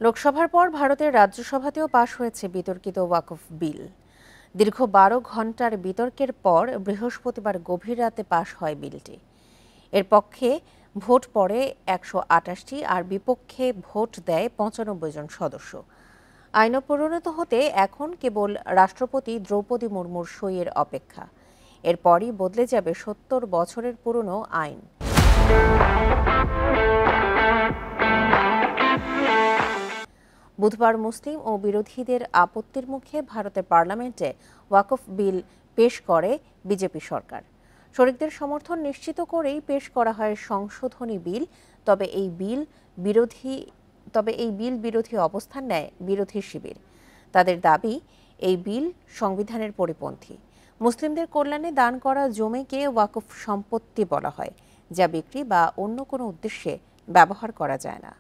লোকসভার পর ভারতের রাজ্যসভাতেও পাশ হয়েছে বিতর্কিত ওয়াকফ বিল। দীর্ঘ ১২ ঘণ্টার বিতর্কের পর বৃহস্পতিবার গভীর রাতে পাশ হয় বিলটি। এর পক্ষে ভোট পড়ে ১২৮টি আর বিপক্ষে ভোট দেয় ৯৫ জন সদস্য। আইনে পরিণত হতে এখন কেবল রাষ্ট্রপতি দ্রৌপদী মুর্মুর সইয়ের অপেক্ষা। এরপরই বদলে যাবে ৭০ বছরের পুরনো আইন। বুধবার মুসলিম ও বিরোধীদের আপত্তির মুখে ভারতের পার্লামেন্টে ওয়াকফ বিল পেশ করে বিজেপি সরকার। শরিকদের সমর্থন নিশ্চিত করেই পেশ করা হয় সংশোধনী বিল। তবে এই বিল বিরোধী অবস্থান নেয় বিরোধী শিবির। তাদের দাবি, এই বিল সংবিধানের পরিপন্থী। মুসলিমদের কল্যাণে দান করা জমিকে ওয়াকফ সম্পত্তি বলা হয়, যা বিক্রি বা অন্য কোনো উদ্দেশ্যে ব্যবহার করা যায় না।